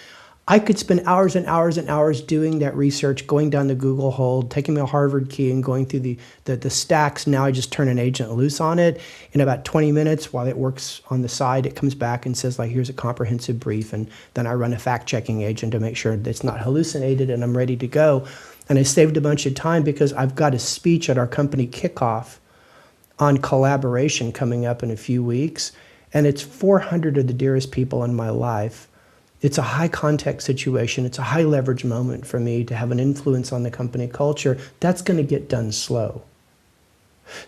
I could spend hours and hours and hours doing that research, going down the Google hole, taking my Harvard key and going through the stacks. Now I just turn an agent loose on it. In about 20 minutes, while it works on the side, it comes back and says, like, here's a comprehensive brief. And then I run a fact-checking agent to make sure that it's not hallucinated, and I'm ready to go. And I saved a bunch of time because I've got a speech at our company kickoff on collaboration coming up in a few weeks. And it's 400 of the dearest people in my life. It's a high context situation. It's a high leverage moment for me to have an influence on the company culture. That's going to get done slow.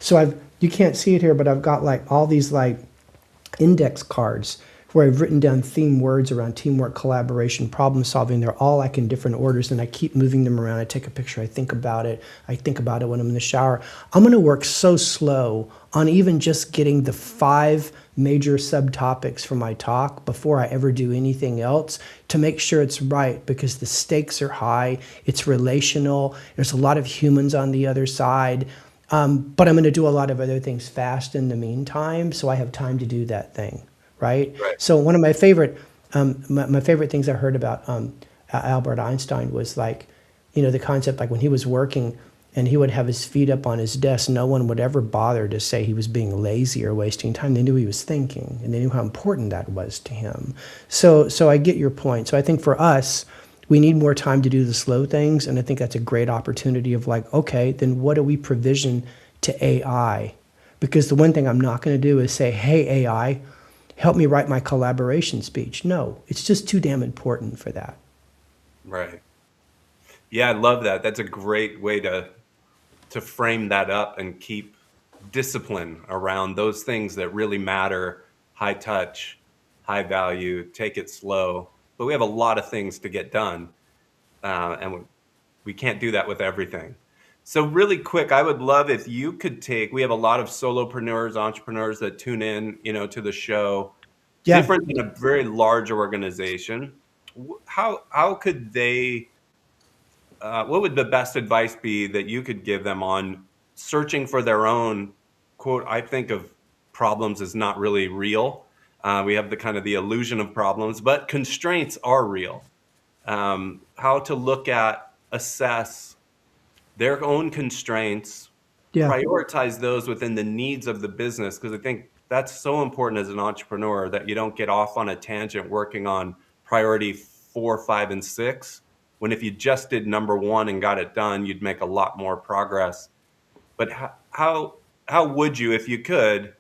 So you can't see it here, but I've got like all these like index cards where I've written down theme words around teamwork, collaboration, problem solving. They're all like in different orders, and I keep moving them around. I take a picture, I think about it. I think about it when I'm in the shower. I'm going to work so slow on even just getting the 5 major subtopics for my talk before I ever do anything else, to make sure it's right, because the stakes are high. It's relational. There's a lot of humans on the other side. But I'm going to do a lot of other things fast in the meantime, so I have time to do that thing. Right? Right. So one of my favorite things I heard about Albert Einstein was like, the concept, like when he was working and he would have his feet up on his desk, no one would ever bother to say he was being lazy or wasting time. They knew he was thinking, and they knew how important that was to him. So I get your point. So I think for us, we need more time to do the slow things, and I think that's a great opportunity of like, okay, then what do we provision to AI? Because the one thing I'm not going to do is say, hey, AI, help me write my collaboration speech. No, it's just too damn important for that. Right. Yeah, I love that. That's a great way to frame that up and keep discipline around those things that really matter, high touch, high value, take it slow. But we have a lot of things to get done, and we can't do that with everything. So really quick, I would love if you could we have a lot of solopreneurs, entrepreneurs that tune in, to the show, Yeah. different than a very large organization. How could they, what would the best advice be that you could give them on searching for their own, quote, I think of problems as not really real. We have the kind of the illusion of problems, but constraints are real. How to look at, assess their own constraints, Yeah. prioritize those within the needs of the business, because I think that's so important as an entrepreneur, that you don't get off on a tangent working on priority 4, 5, and 6, when if you just did number 1 and got it done, you'd make a lot more progress. But how would you, if you could,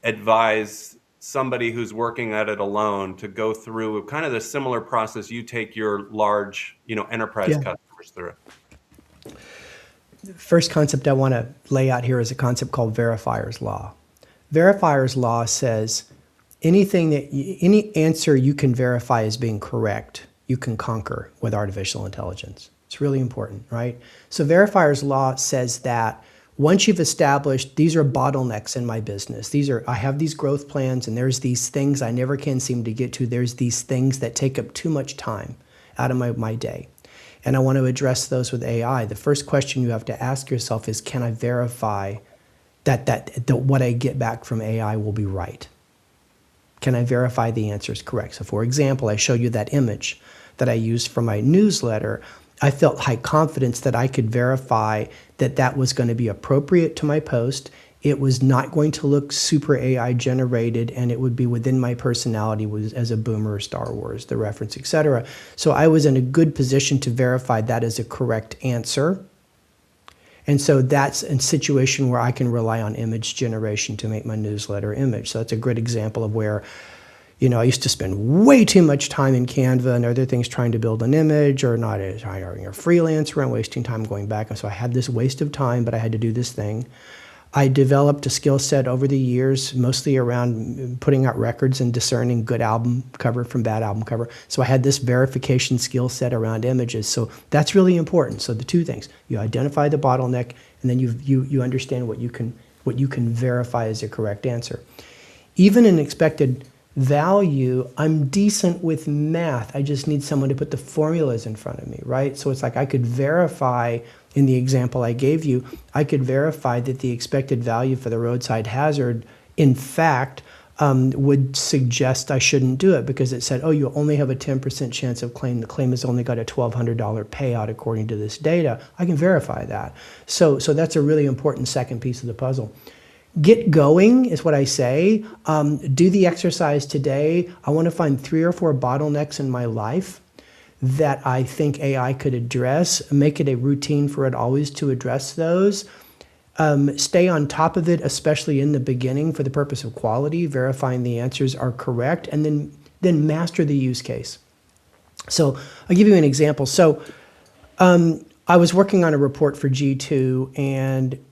advise somebody who's working at it alone to go through kind of the similar process you take your large, enterprise Yeah. customers through? First concept I want to lay out here is a concept called verifier's law. Verifier's law says any answer you can verify as being correct, you can conquer with artificial intelligence. It's really important, right? So verifier's law says that once you've established these are bottlenecks in my business, I have these growth plans and there's these things I never can seem to get to. There's these things that take up too much time out of my day. And I want to address those with AI. The first question you have to ask yourself is, can I verify that what I get back from AI will be right? Can I verify the answer is correct? So for example, I show you that image that I used for my newsletter. I felt high confidence that I could verify that that was going to be appropriate to my post. It was not going to look super AI generated, and it would be within my personality as a boomer, Star Wars, the reference, etc. So I was in a good position to verify that as a correct answer. And so that's a situation where I can rely on image generation to make my newsletter image. So that's a great example of where, I used to spend way too much time in Canva and other things trying to build an image, or not hiring a freelancer and wasting time going back. And so I had this waste of time, but I had to do this thing. I developed a skill set over the years, mostly around putting out records and discerning good album cover from bad album cover. So I had this verification skill set around images. So that's really important. So the two things: you identify the bottleneck, and then you understand what you can verify as a correct answer. Even in expected value, I'm decent with math. I just need someone to put the formulas in front of me, right? So it's like I could verify, in the example I gave you, I could verify that the expected value for the roadside hazard, in fact, would suggest I shouldn't do it, because it said, oh, you only have a 10% chance of claim. The claim has only got a $1,200 payout according to this data. I can verify that. So that's a really important second piece of the puzzle. Get going is what I say. Do the exercise today. I want to find 3 or 4 bottlenecks in my life that I think AI could address. Make it a routine for it always to address those. Stay on top of it, especially in the beginning, for the purpose of quality, verifying the answers are correct, and then master the use case. So I'll give you an example. So I was working on a report for G2, and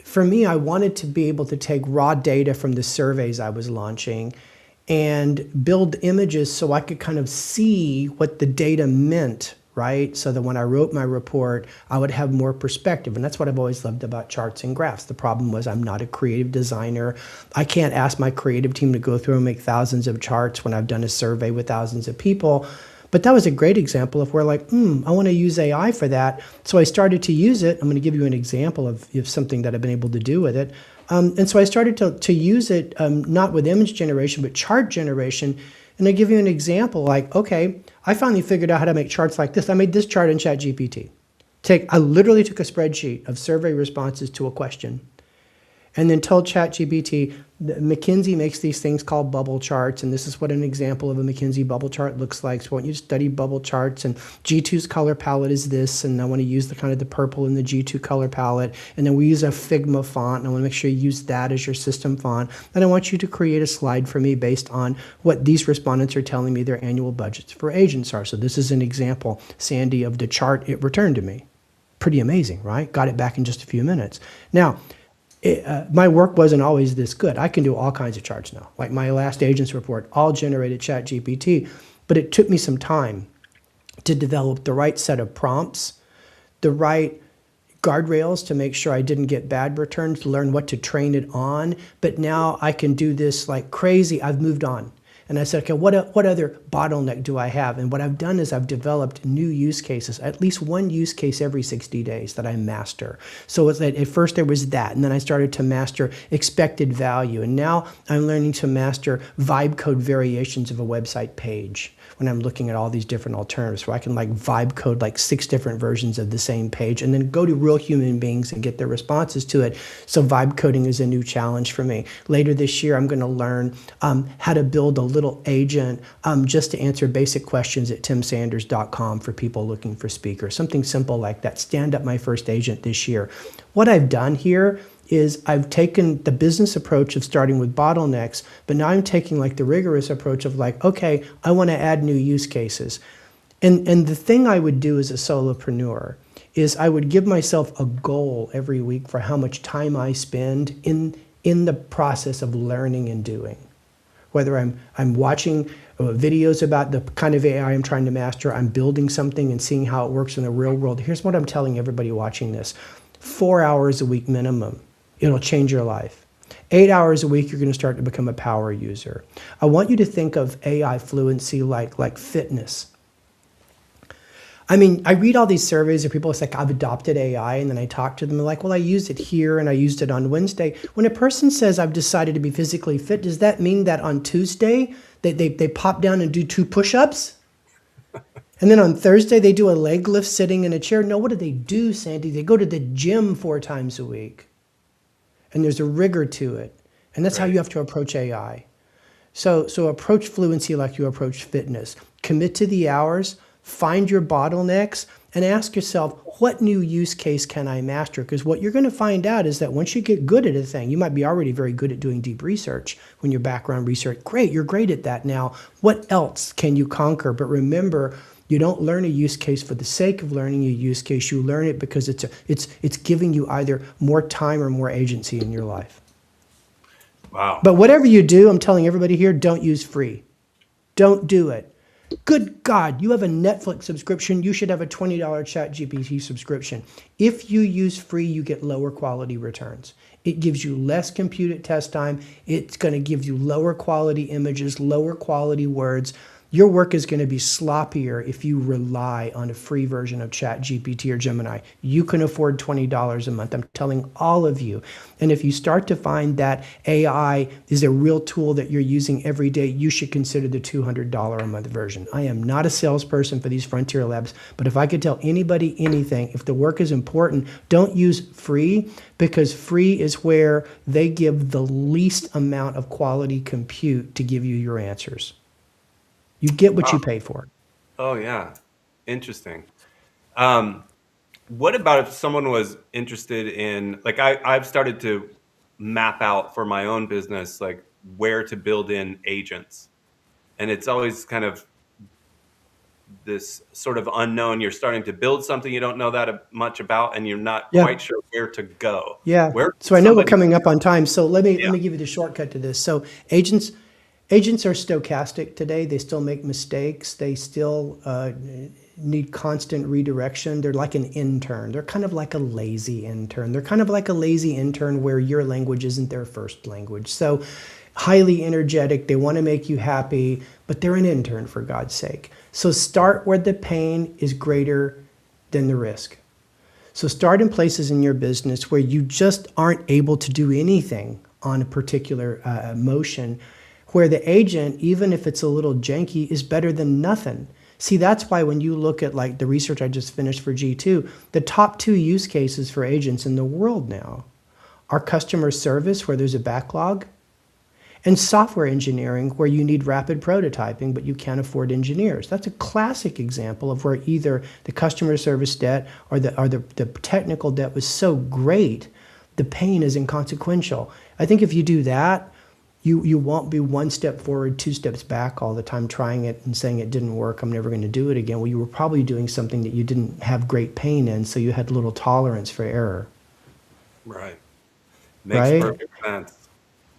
for me, I wanted to be able to take raw data from the surveys I was launching and build images so I could kind of see what the data meant, right? So that when I wrote my report, I would have more perspective. And that's what I've always loved about charts and graphs. The problem was I'm not a creative designer. I can't ask my creative team to go through and make thousands of charts when I've done a survey with thousands of people. But that was a great example of where, like, I want to use AI for that. So I started to use it. I'm going to give you an example of something that I've been able to do with it. And so I started to use it, not with image generation, but chart generation. And I give you an example, like, okay, I finally figured out how to make charts like this. I made this chart in ChatGPT. I literally took a spreadsheet of survey responses to a question and then told ChatGPT, McKinsey makes these things called bubble charts, and this is what an example of a McKinsey bubble chart looks like. So I want you to study bubble charts, and G2's color palette is this, and I want to use the kind of the purple in the G2 color palette, and then we use a Figma font, and I want to make sure you use that as your system font. And I want you to create a slide for me based on what these respondents are telling me their annual budgets for agents are. So this is an example, Sandy, of the chart it returned to me. Pretty amazing, right? Got it back in just a few minutes. Now, my work wasn't always this good. I can do all kinds of charts now. Like my last agents report, all generated chat GPT, but it took me some time to develop the right set of prompts, the right guardrails to make sure I didn't get bad returns, learn what to train it on. But now I can do this like crazy. I've moved on. And I said, okay, what other bottleneck do I have? And what I've done is I've developed new use cases, at least one use case every 60 days that I master. So at first there was that, and then I started to master expected value. And now I'm learning to master vibe code variations of a website page when I'm looking at all these different alternatives, where I can like vibe code like 6 different versions of the same page and then go to real human beings and get their responses to it. So vibe coding is a new challenge for me. Later this year, I'm going to learn how to build a little agent just to answer basic questions at timsanders.com for people looking for speakers. Something simple like that. Stand up my first agent this year. What I've done here is I've taken the business approach of starting with bottlenecks, but now I'm taking like the rigorous approach of like, okay, I want to add new use cases. And the thing I would do as a solopreneur is I would give myself a goal every week for how much time I spend in the process of learning and doing. Whether I'm watching videos about the kind of AI I'm trying to master, I'm building something and seeing how it works in the real world. Here's what I'm telling everybody watching this. 4 hours a week minimum. It'll change your life. 8 hours a week, you're going to start to become a power user. I want you to think of AI fluency like fitness. I mean, I read all these surveys of people, it's like, I've adopted AI, and then I talk to them, and like, well, I used it here, and I used it on Wednesday. When a person says, I've decided to be physically fit, does that mean that on Tuesday, they pop down and do 2 push-ups? And then on Thursday, they do a leg lift sitting in a chair? No, what do, Sandy? They go to the gym 4 times a week. And there's a rigor to it. And that's how you have to approach AI. So approach fluency like you approach fitness. Commit to the hours, find your bottlenecks, and ask yourself, what new use case can I master? Because what you're going to find out is that once you get good at a thing, you might be already very good at doing deep research when your background research, great, you're great at that now. What else can you conquer? But remember, you don't learn a use case for the sake of learning a use case. You learn it because it's giving you either more time or more agency in your life. Wow. But whatever you do, I'm telling everybody here, don't use free. Don't do it. Good God, you have a Netflix subscription. You should have a $20 ChatGPT subscription. If you use free, you get lower quality returns. It gives you less compute test time. It's going to give you lower quality images, lower quality words. Your work is going to be sloppier if you rely on a free version of ChatGPT or Gemini. You can afford $20 a month. I'm telling all of you. And if you start to find that AI is a real tool that you're using every day, you should consider the $200 a month version. I am not a salesperson for these frontier labs, but if I could tell anybody anything, if the work is important, don't use free, because free is where they give the least amount of quality compute to give you your answers. You get what you pay for. Oh, yeah. Interesting. What about if someone was interested in, like, I've started to map out for my own business, like, where to build in agents. And it's always kind of this sort of unknown. You're starting to build something you don't know that much about, and you're not quite sure where to go. Yeah. So I know we're coming up on time. So let me give you the shortcut to this. So agents are stochastic today. They still make mistakes. They still need constant redirection. They're like an intern. They're kind of like a lazy intern. They're kind of like a lazy intern where your language isn't their first language. So highly energetic. They want to make you happy, but they're an intern, for God's sake. So start where the pain is greater than the risk. So start in places in your business where you just aren't able to do anything on a particular motion, where the agent, even if it's a little janky, is better than nothing. See, that's why when you look at like the research I just finished for G2, the top 2 use cases for agents in the world now are customer service, where there's a backlog, and software engineering, where you need rapid prototyping, but you can't afford engineers. That's a classic example of where either the customer service debt or the technical debt was so great, the pain is inconsequential. I think if you do that, you won't be 1 step forward, 2 steps back all the time, trying it and saying it didn't work, I'm never going to do it again. Well, you were probably doing something that you didn't have great pain in, so you had little tolerance for error. Right. Makes right? perfect sense.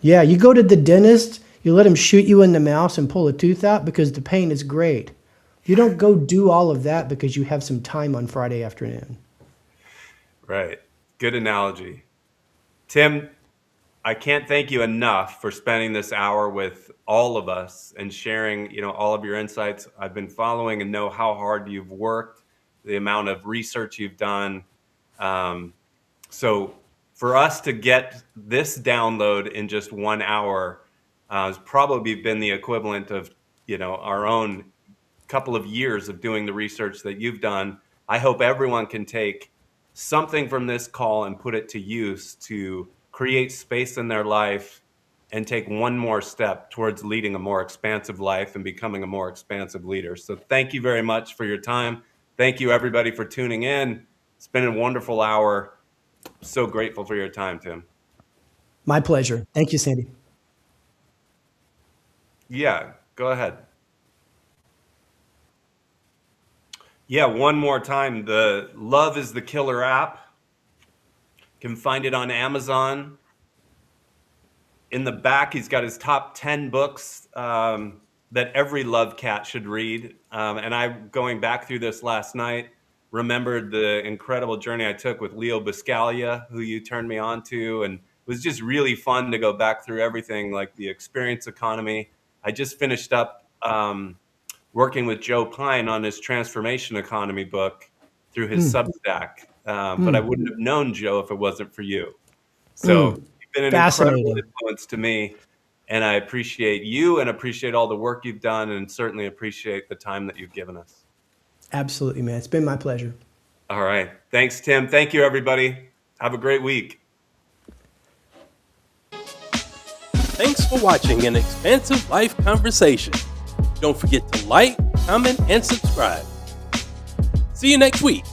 Yeah, you go to the dentist, you let him shoot you in the mouth and pull a tooth out because the pain is great. You don't go do all of that because you have some time on Friday afternoon. Right. Good analogy. Tim, I can't thank you enough for spending this hour with all of us and sharing, all of your insights. I've been following and know how hard you've worked, the amount of research you've done. Um, so for us to get this download in just 1 hour has probably been the equivalent of, our own couple of years of doing the research that you've done. I hope everyone can take something from this call and put it to use to create space in their life and take one more step towards leading a more expansive life and becoming a more expansive leader. So thank you very much for your time. Thank you, everybody, for tuning in. It's been a wonderful hour. So grateful for your time, Tim. My pleasure. Thank you, Sandy. Yeah, go ahead. Yeah, one more time. The Love is the Killer app. You can find it on Amazon. In the back, he's got his top 10 books that every love cat should read. And I, going back through this last night, remembered the incredible journey I took with Leo Buscaglia, who you turned me on to. And it was just really fun to go back through everything, like the experience economy. I just finished up working with Joe Pine on his transformation economy book through his Substack. But I wouldn't have known Joe if it wasn't for you. So you've been an incredible Fascinating. influence to me, and I appreciate you and appreciate all the work you've done and certainly appreciate the time that you've given us. Absolutely, man. It's been my pleasure. All right. Thanks, Tim. Thank you, everybody. Have a great week. Thanks for watching an Expansive Life Conversation. Don't forget to like, comment, and subscribe. See you next week.